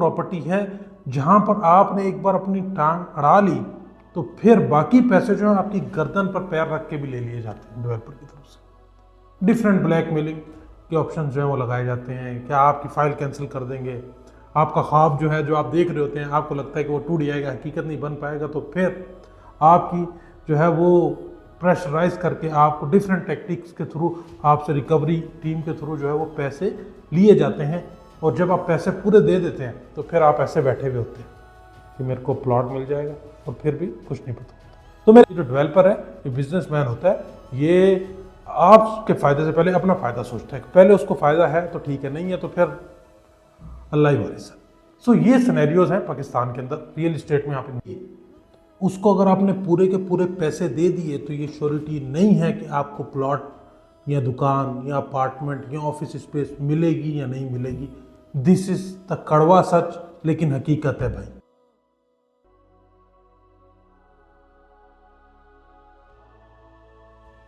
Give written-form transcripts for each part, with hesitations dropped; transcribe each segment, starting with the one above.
Property है जहां पर आपने एक बार अपनी टांग अड़ा ली तो फिर बाकी पैसे जो है आपकी गर्दन पर पैर रख के भी ले लिए जाते हैं डेवलपर की तरफ से। डिफरेंट ब्लैकमेलिंग के ऑप्शन जो है वो लगाए जाते हैं। क्या आपकी फाइल कैंसिल कर देंगे, आपका ख्वाब जो है जो आप देख रहे होते हैं आपको लगता है कि वो टूट जाएगा, हकीकत नहीं बन पाएगा, तो फिर आपकी जो है वो प्रेशराइज करके आपको डिफरेंट टेक्निक्स के थ्रू आपसे रिकवरी टीम के थ्रू जो है वो पैसे लिए जाते हैं। और जब आप पैसे पूरे दे देते हैं तो फिर आप ऐसे बैठे हुए होते हैं कि मेरे को प्लॉट मिल जाएगा और फिर भी कुछ नहीं पता। तो मेरे जो डेवलपर है, ये बिजनेसमैन होता है, ये आपके फ़ायदे से पहले अपना फ़ायदा सोचता है। पहले उसको फ़ायदा है तो ठीक है, नहीं है तो फिर अल्लाह ही वारिस है। सो ये सिनेरियोज हैं पाकिस्तान के अंदर रियल इस्टेट में। आप उसको अगर आपने पूरे के पूरे पैसे दे दिए तो ये श्योरिटी नहीं है कि आपको प्लॉट या दुकान या अपार्टमेंट या ऑफिस स्पेस मिलेगी या नहीं मिलेगी। दिस इज द कड़वा सच, लेकिन हकीकत है भाई।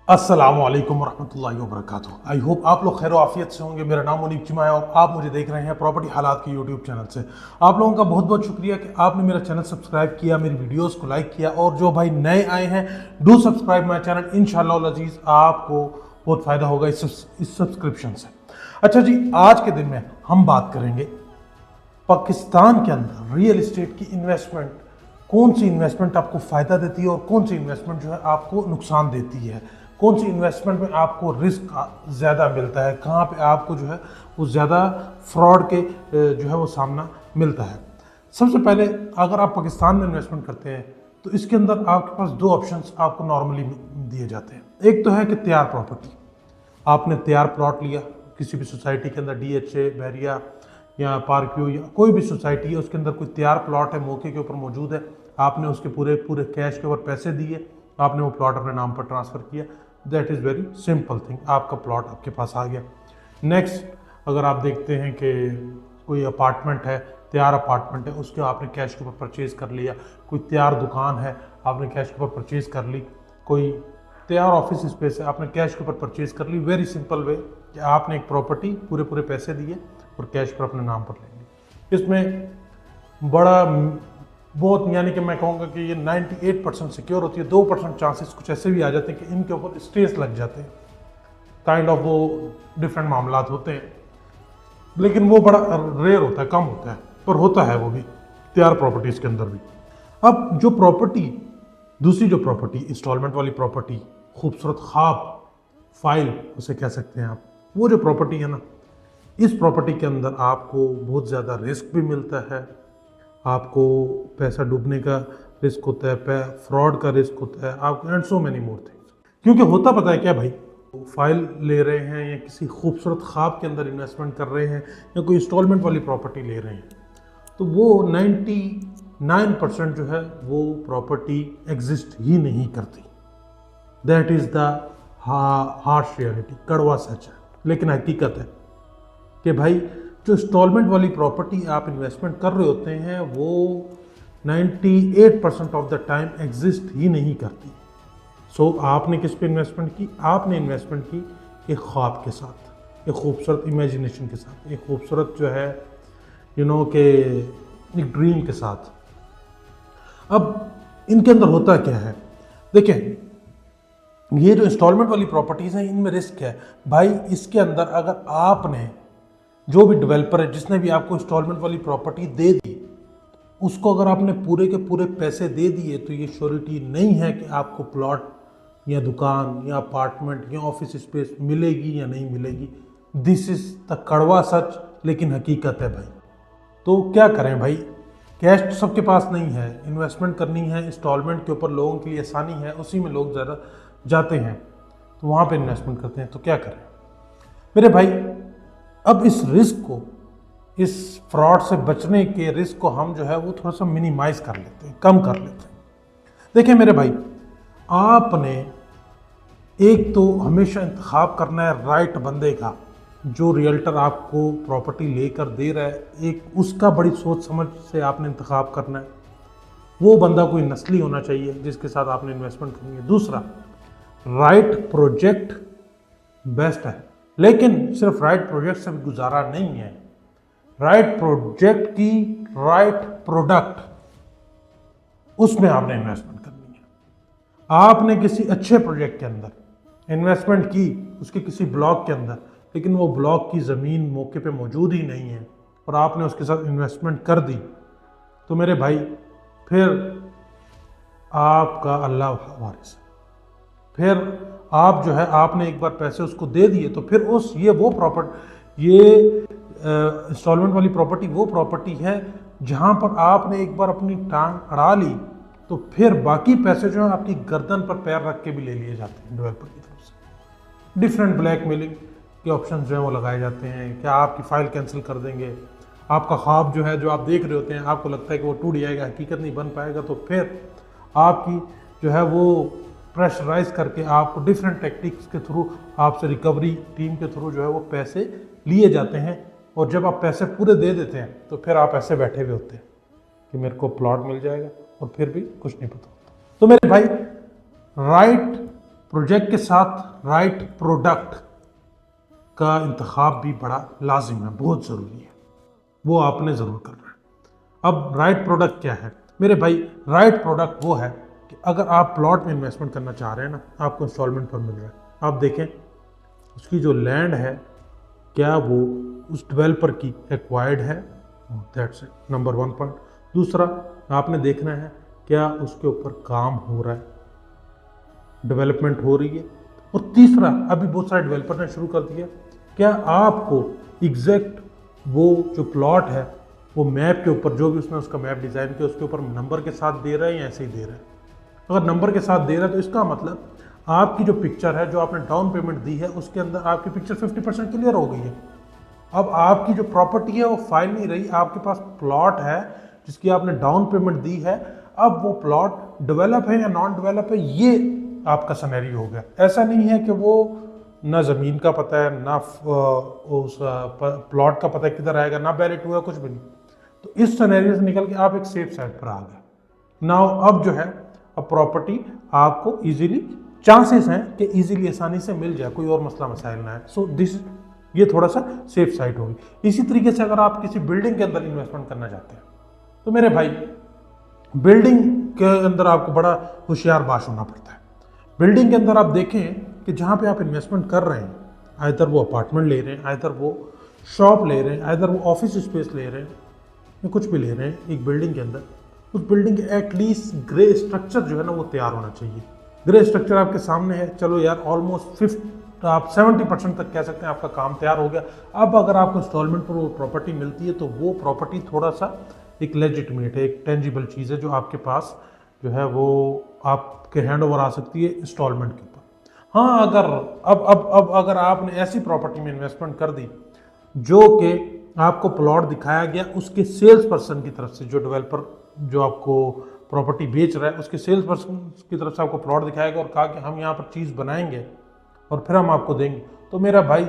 अस्सलामु अलैकुम वरहमतुल्लाहि वबरकातुहू। आई होप आप लोग खैर आफियत से होंगे। मेरा नाम मुनीब चिमा है और आप मुझे देख रहे हैं प्रॉपर्टी हालात के यूट्यूब चैनल से। आप लोगों का बहुत बहुत शुक्रिया कि आपने मेरा चैनल सब्सक्राइब किया, मेरी वीडियोस को लाइक किया, और जो भाई नए आए हैं डू सब्सक्राइब माई चैनल। इंशाअल्लाह अज़ीज़ आपको बहुत फ़ायदा होगा इस सब्सक्रिप्शन से। अच्छा जी, आज के दिन में हम बात करेंगे पाकिस्तान के अंदर रियल इस्टेट की इन्वेस्टमेंट, कौन सी इन्वेस्टमेंट आपको फ़ायदा देती है और कौन सी इन्वेस्टमेंट जो है आपको नुकसान देती है, कौन सी इन्वेस्टमेंट में आपको रिस्क ज़्यादा मिलता है, कहाँ पे आपको जो है वो ज़्यादा फ्रॉड के जो है वो सामना मिलता है। सबसे पहले अगर आप पाकिस्तान में इन्वेस्टमेंट करते हैं तो इसके अंदर आपके पास दो ऑप्शंस आपको नॉर्मली दिए जाते हैं। एक तो है कि तैयार प्रॉपर्टी, आपने तैयार प्लॉट लिया किसी भी सोसाइटी के अंदर, DHA, बहरिया या पार्क व्यू या कोई भी सोसाइटी है, उसके अंदर कोई तैयार प्लॉट है, मौके के ऊपर मौजूद है, आपने उसके पूरे पूरे कैश के ऊपर पैसे दिए, आपने वो प्लॉट अपने नाम पर ट्रांसफ़र किया। That is very simple thing, आपका प्लॉट आपके पास आ गया। नेक्स्ट, अगर आप देखते हैं कि कोई अपार्टमेंट है, तैयार अपार्टमेंट है, उसके आपने कैश के ऊपर परचेज़ कर लिया, कोई तैयार दुकान है आपने कैश के ऊपर परचेज़ कर ली, कोई तैयार ऑफिस स्पेस है आपने कैश के ऊपर परचेज़ कर ली। वेरी सिंपल वे कि आपने एक प्रॉपर्टी पूरे पूरे पैसे दिए और कैश पर अपने नाम पर ले ली। इसमें बड़ा बहुत यानी कि मैं कहूँगा कि ये 98% सिक्योर होती है। 2% चांसेस कुछ ऐसे भी आ जाते हैं कि इनके ऊपर स्ट्रेस लग जाते हैं, काइंड ऑफ वो डिफरेंट मामलात होते हैं, लेकिन वो बड़ा रेयर होता है, कम होता है, पर होता है वो भी तैयार प्रॉपर्टीज़ के अंदर भी। अब जो प्रॉपर्टी, दूसरी जो प्रॉपर्टी इंस्टॉलमेंट वाली प्रॉपर्टी, खूबसूरत ख्वाब फाइल उसे कह सकते हैं आप, वो जो प्रॉपर्टी है ना, इस प्रॉपर्टी के अंदर आपको बहुत ज़्यादा रिस्क भी मिलता है, आपको पैसा डूबने का रिस्क होता है, फ्रॉड का रिस्क होता है आपको, and so many more things. क्योंकि होता पता है क्या भाई, फाइल ले रहे हैं या किसी खूबसूरत ख्वाब के अंदर इन्वेस्टमेंट कर रहे हैं या कोई इंस्टॉलमेंट वाली प्रॉपर्टी ले रहे हैं, तो वो 99% जो है वो प्रॉपर्टी एग्जिस्ट ही नहीं करती। That is the harsh reality, कड़वा सच है, लेकिन हकीकत है कि भाई जो इंस्टॉलमेंट वाली प्रॉपर्टी आप इन्वेस्टमेंट कर रहे होते हैं वो 98% ऑफ द टाइम एग्जिस्ट ही नहीं करती। सो आपने किस पे इन्वेस्टमेंट की? आपने इन्वेस्टमेंट की एक ख्वाब के साथ, एक खूबसूरत इमेजिनेशन के साथ, एक खूबसूरत जो है के एक ड्रीम के साथ। अब इनके अंदर होता क्या है, देखें ये जो इंस्टॉलमेंट वाली प्रॉपर्टीज़ हैं इनमें रिस्क है भाई। इसके अंदर अगर आपने, जो भी डेवलपर है जिसने भी आपको इंस्टॉलमेंट वाली प्रॉपर्टी दे दी, उसको अगर आपने पूरे के पूरे पैसे दे दिए तो ये श्योरिटी नहीं है कि आपको प्लॉट या दुकान या अपार्टमेंट या ऑफिस स्पेस मिलेगी या नहीं मिलेगी। दिस इज़ द कड़वा सच, लेकिन हकीकत है भाई। तो क्या करें भाई, कैश तो सबके पास नहीं है, इन्वेस्टमेंट करनी है इंस्टॉलमेंट के ऊपर, लोगों के लिए आसानी है, उसी में लोग ज़्यादा जाते हैं तो वहाँ पे इन्वेस्टमेंट करते हैं। तो क्या करें मेरे भाई, अब इस रिस्क को, इस फ्रॉड से बचने के रिस्क को हम जो है वो थोड़ा सा मिनिमाइज कर लेते हैं, कम कर लेते हैं। देखिए मेरे भाई, आपने एक तो हमेशा इंतखाब करना है राइट बंदे का, जो रियल्टर आपको प्रॉपर्टी लेकर दे रहा है, एक उसका बड़ी सोच समझ से आपने इंतखाब करना है। वो बंदा कोई नस्ली होना चाहिए जिसके साथ आपने इन्वेस्टमेंट करनी है। दूसरा, राइट प्रोजेक्ट बेस्ट है, लेकिन सिर्फ राइट प्रोजेक्ट से गुजारा नहीं है। राइट प्रोजेक्ट की राइट प्रोडक्ट, उसमें आपने इन्वेस्टमेंट करनी है। आपने किसी अच्छे प्रोजेक्ट के अंदर इन्वेस्टमेंट की, उसके किसी ब्लॉक के अंदर, लेकिन वो ब्लॉक की ज़मीन मौके पे मौजूद ही नहीं है और आपने उसके साथ इन्वेस्टमेंट कर दी, तो मेरे भाई फिर आपका अल्लाह वारिस है। फिर आप जो है, आपने एक बार पैसे उसको दे दिए तो फिर ये इंस्टॉलमेंट वाली प्रॉपर्टी वो प्रॉपर्टी है जहां पर आपने एक बार अपनी टांग अड़ा ली तो फिर बाकी पैसे जो है आपकी गर्दन पर पैर रख के भी ले लिए जाते हैं डेवलपर की तरफ से। डिफरेंट ब्लैकमेलिंग के ऑप्शन जो है वो लगाए जाते हैं। क्या आपकी फ़ाइल कैंसिल कर देंगे, आपका ख्वाब जो है, जो आप देख रहे होते हैं, आपको लगता है कि वो टूट जाएगा, हकीकत नहीं बन पाएगा, तो फिर आपकी जो है वो प्रेशराइज करके आपको डिफरेंट टेक्निक्स के थ्रू आपसे रिकवरी टीम के थ्रू जो है वो पैसे लिए जाते हैं। और जब आप पैसे पूरे दे देते हैं तो फिर आप ऐसे बैठे हुए होते हैं कि मेरे को प्लॉट मिल जाएगा और फिर भी कुछ नहीं पता होता। तो मेरे भाई, राइट प्रोजेक्ट के साथ राइट प्रोडक्ट का इंतखाब भी बड़ा लाजिम है, बहुत ज़रूरी है, वो आपने ज़रूर करना है। अब राइट प्रोडक्ट क्या है मेरे भाई? राइट प्रोडक्ट वो है कि अगर आप प्लॉट में इन्वेस्टमेंट करना चाह रहे हैं ना, आपको इंस्टॉलमेंट पर मिल रहा है, आप देखें उसकी जो लैंड है क्या वो उस डेवलपर की एक्वायर्ड है, दैट्स इट, नंबर 1 पॉइंट। दूसरा, आपने देखना है क्या उसके ऊपर काम हो रहा है, डेवलपमेंट हो रही है। और तीसरा, अभी बहुत सारे डेवलपर ने शुरू कर दिया, क्या आपको एग्जैक्ट वो जो प्लॉट है वो मैप के ऊपर, जो भी उसने उसका मैप डिज़ाइन किया उसके ऊपर नंबर के साथ दे रहा है या ऐसे ही दे रहा है। अगर नंबर के साथ दे रहा है तो इसका मतलब आपकी जो पिक्चर है, जो आपने डाउन पेमेंट दी है, उसके अंदर आपकी पिक्चर 50% क्लियर हो गई है। अब आपकी जो प्रॉपर्टी है वो फाइल नहीं रही, आपके पास प्लॉट है जिसकी आपने डाउन पेमेंट दी है। अब वो प्लॉट डेवलप है या नॉन डेवलप है, ये आपका सिनेरियो हो गया। ऐसा नहीं है कि वो ना ज़मीन का पता है, ना उस प्लॉट का पता है किधर आएगा, ना बैलेट हुआ, कुछ भी नहीं। तो इस सिनेरियो से निकल के आप एक सेफ साइड पर आ गए। नाउ अब जो है, अब प्रॉपर्टी आपको इजीली, चांसेस हैं कि इजीली आसानी से मिल जाए, कोई और मसला मसाइल ना है। सो दिस, ये थोड़ा सा सेफ साइड होगी। इसी तरीके से अगर आप किसी बिल्डिंग के अंदर इन्वेस्टमेंट करना चाहते हैं तो मेरे भाई, बिल्डिंग के अंदर आपको बड़ा होशियार बाश होना पड़ता है। बिल्डिंग के अंदर आप देखें कि जहाँ पे आप इन्वेस्टमेंट कर रहे हैं, आइदर वो अपार्टमेंट ले रहे हैं, आइदर वो शॉप ले रहे हैं, आइदर वो ऑफिस स्पेस ले रहे हैं, या कुछ भी ले रहे हैं एक बिल्डिंग के अंदर, उस बिल्डिंग के एटलीस्ट ग्रे स्ट्रक्चर जो है ना वो तैयार होना चाहिए। ग्रे स्ट्रक्चर आपके सामने है, चलो यार ऑलमोस्ट 70% तक कह सकते हैं आपका काम तैयार हो गया। अब अगर आपको इंस्टॉलमेंट पर वो प्रॉपर्टी मिलती है तो वो प्रॉपर्टी थोड़ा सा एक लेजिटिमेट है, एक टेंजिबल चीज़ है जो आपके पास जो है वो आपके हैंड ओवर आ सकती है इंस्टॉलमेंट के ऊपर। हाँ, अगर अब अगर आपने ऐसी प्रॉपर्टी में इन्वेस्टमेंट कर दी जो कि आपको प्लॉट दिखाया गया उसके सेल्स पर्सन की तरफ से, जो डेवलपर जो आपको प्रॉपर्टी बेच रहा है उसके सेल्स पर्सन की तरफ से आपको प्लॉट दिखाएगा और कहा कि हम यहाँ पर चीज़ बनाएंगे और फिर हम आपको देंगे, तो मेरा भाई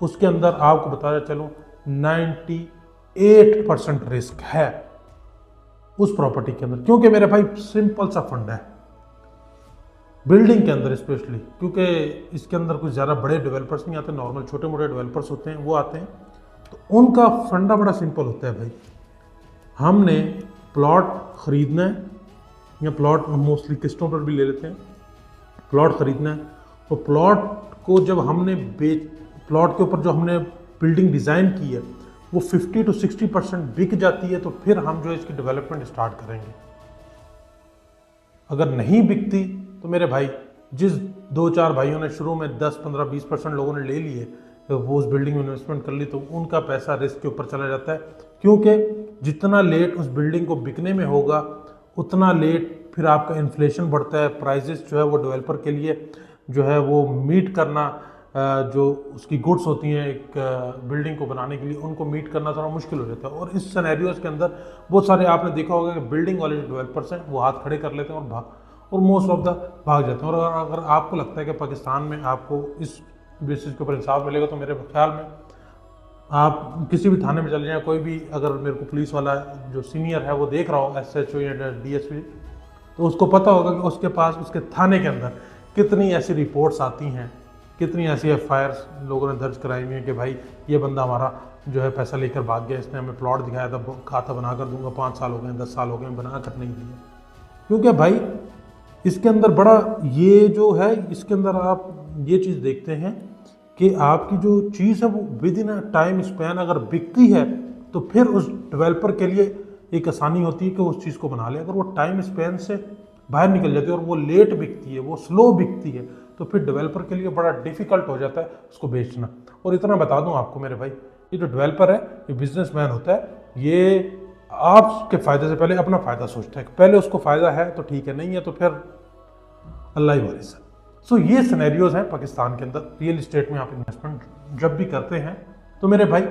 उसके अंदर आपको बताया चलूँ 98% रिस्क है उस प्रॉपर्टी के अंदर। क्योंकि मेरे भाई सिंपल सा फंड है बिल्डिंग के अंदर स्पेशली, क्योंकि इसके अंदर कुछ ज़्यादा बड़े डेवलपर्स नहीं आते, नॉर्मल छोटे मोटे डेवलपर्स होते हैं वो आते हैं। तो उनका फंडा बड़ा सिंपल होता है भाई, हमने प्लॉट ख़रीदना है, या प्लॉट मोस्टली किस्तों पर भी ले लेते हैं, प्लॉट ख़रीदना है, तो प्लॉट को जब हमने प्लॉट के ऊपर जो हमने बिल्डिंग डिज़ाइन की है वो 50 to 60% बिक जाती है, तो फिर हम जो इसकी डेवलपमेंट स्टार्ट करेंगे। अगर नहीं बिकती तो मेरे भाई, जिस 2-4 भाइयों ने शुरू में 10, 15, 20% लोगों ने ले लिए, तो वो उस बिल्डिंग में इन्वेस्टमेंट कर ली, तो उनका पैसा रिस्क के ऊपर चला जाता है। क्योंकि जितना लेट उस बिल्डिंग को बिकने में होगा उतना लेट फिर आपका इन्फ्लेशन बढ़ता है, प्राइजेस जो है वो डेवलपर के लिए जो है वो मीट करना, जो उसकी गुड्स होती हैं एक बिल्डिंग को बनाने के लिए, उनको मीट करना थोड़ा मुश्किल हो जाता है। और इस सिनेरियोज के अंदर बहुत सारे आपने देखा होगा कि बिल्डिंग वाले जो डेवलपर्स हैं वो हाथ खड़े कर लेते हैं और मोस्ट ऑफ द भाग जाते हैं। और अगर आपको लगता है कि पाकिस्तान में आपको इस बेसिस के ऊपर इंसाफ मिलेगा, तो मेरे ख्याल में आप किसी भी थाने में चले जाएँ, कोई भी अगर मेरे को पुलिस वाला जो सीनियर है वो देख रहा हो, SHO या DSP, तो उसको पता होगा कि उसके पास उसके थाने के अंदर कितनी ऐसी रिपोर्ट्स आती हैं कितनी ऐसी FIR लोगों ने दर्ज कराई हुई है कि भाई ये बंदा हमारा जो है पैसा लेकर भाग गया, इसने हमें प्लॉट दिखाया था, खाता बना कर दूंगा, 5 साल हो गए, 10 साल हो गए, बना कर नहीं दिया। क्योंकि भाई इसके अंदर बड़ा ये जो है, इसके अंदर आप ये चीज़ देखते हैं कि आपकी जो चीज़ है वो with in a time span अगर बिकती है तो फिर उस डेवलपर के लिए एक आसानी होती है कि उस चीज़ को बना ले। अगर वो टाइम स्पैन से बाहर निकल जाती है और वो लेट बिकती है, वो स्लो बिकती है, तो फिर डेवलपर के लिए बड़ा डिफ़िकल्ट हो जाता है उसको बेचना। और इतना बता दूं आपको मेरे भाई, ये जो डेवलपर है, ये बिजनेसमैन होता है, ये आपके फ़ायदे से पहले अपना फ़ायदा सोचता है। पहले उसको फ़ायदा है तो ठीक है, नहीं है तो फिर अल्लाह ही वारिस है। सो ये सिनेरियोज हैं पाकिस्तान के अंदर। रियल इस्टेट में आप इन्वेस्टमेंट जब भी करते हैं तो मेरे भाई,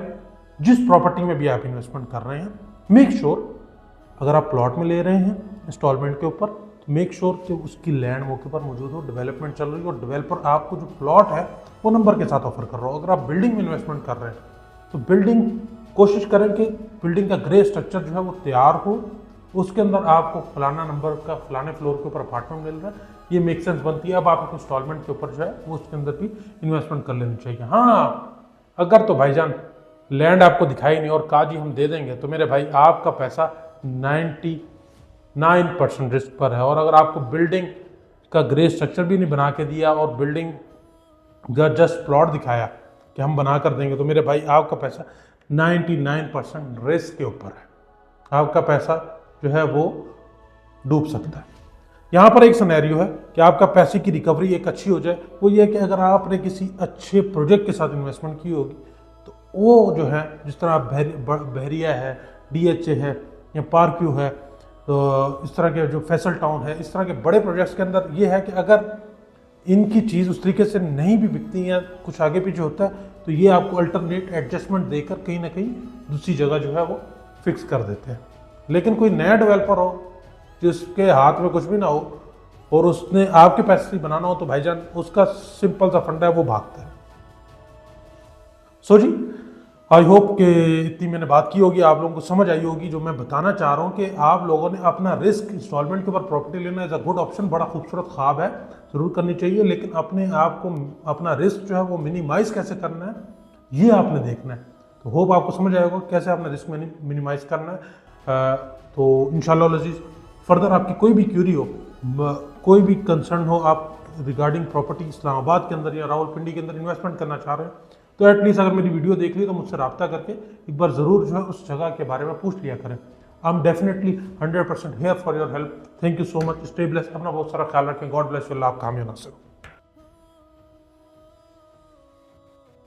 जिस प्रॉपर्टी में भी आप इन्वेस्टमेंट कर रहे हैं, मेक श्योर अगर आप प्लॉट में ले रहे हैं इंस्टॉलमेंट के ऊपर, तो मेक श्योर कि उसकी लैंड मौके पर मौजूद हो, डेवलपमेंट चल रही हो, और डेवलपर आपको जो प्लॉट है वो नंबर के साथ ऑफर कर रहा हो। अगर आप बिल्डिंग में इन्वेस्टमेंट कर रहे हैं तो बिल्डिंग कोशिश करें कि बिल्डिंग का ग्रे स्ट्रक्चर जो है वो तैयार हो, उसके अंदर आपको फलाना नंबर का फलाने फ्लोर के ऊपर अपार्टमेंट मिल रहा है, ये मेक सेंस बनती है। अब आप इंस्टॉलमेंट के ऊपर जो है वो उसके अंदर भी इन्वेस्टमेंट कर लेनी चाहिए। हाँ, अगर तो भाईजान लैंड आपको दिखाई नहीं और कहा जी हम दे देंगे, तो मेरे भाई आपका पैसा 99% रिस्क पर है। और अगर आपको बिल्डिंग का ग्रे स्ट्रक्चर भी नहीं बना के दिया और बिल्डिंग का जस्ट प्लॉट दिखाया कि हम बना कर देंगे, तो मेरे भाई आपका पैसा 99% रिस्क के ऊपर है। आपका पैसा जो है वो डूब सकता है। यहाँ पर एक सिनेरियो है कि आपका पैसे की रिकवरी एक अच्छी हो जाए, वो ये है कि अगर आपने किसी अच्छे प्रोजेक्ट के साथ इन्वेस्टमेंट की होगी तो वो जो है, जिस तरह बहरिया है, DHA है या पार्क व्यू है, तो इस तरह के जो फैसल टाउन है, इस तरह के बड़े प्रोजेक्ट्स के अंदर ये है कि अगर इनकी चीज़ उस तरीके से नहीं भी बिकती या कुछ आगे पीछे होता है, तो ये आपको अल्टरनेट एडजस्टमेंट देकर कहीं ना कहीं दूसरी जगह जो है वो फिक्स कर देते हैं। लेकिन कोई नया डेवलपर हो जिसके हाथ में कुछ भी ना हो और उसने आपके पैसे से बनाना हो, तो भाईजान उसका सिंपल सा फंडा है, वो भागता है। सो जी, आई होप कि इतनी मैंने बात की होगी, आप लोगों को समझ आई होगी। जो मैं बताना चाह रहा हूँ कि आप लोगों ने अपना रिस्क इंस्टॉलमेंट के ऊपर प्रॉपर्टी लेना इज़ अ गुड ऑप्शन, बड़ा खूबसूरत ख्वाब है, ज़रूर करनी चाहिए। लेकिन अपने आप को, अपना रिस्क जो है वो मिनिमाइज़ कैसे करना है, ये आपने देखना है। तो होप आपको समझ आएगा कैसे आपने रिस्क मिनिमाइज़ करना है। तो इंशाअल्लाह अज़ीज़, फर्दर आपकी कोई भी क्यूरी हो, कोई भी कंसर्न हो, आप रिगार्डिंग प्रॉपर्टी इस्लामाबाद के अंदर या रावलपिंडी के अंदर इन्वेस्टमेंट करना चाह रहे हैं, तो एटलीस्ट अगर मेरी वीडियो देख ली तो मुझसे रब्ता करके एक बार ज़रूर जो है उस जगह के बारे में पूछ लिया करें। I am definitely 100% here for your help. Thank you so much. Stay bless, अपना बहुत सारा ख्याल रखें। God bless you. अल्लाह आप कामयाब ना हो।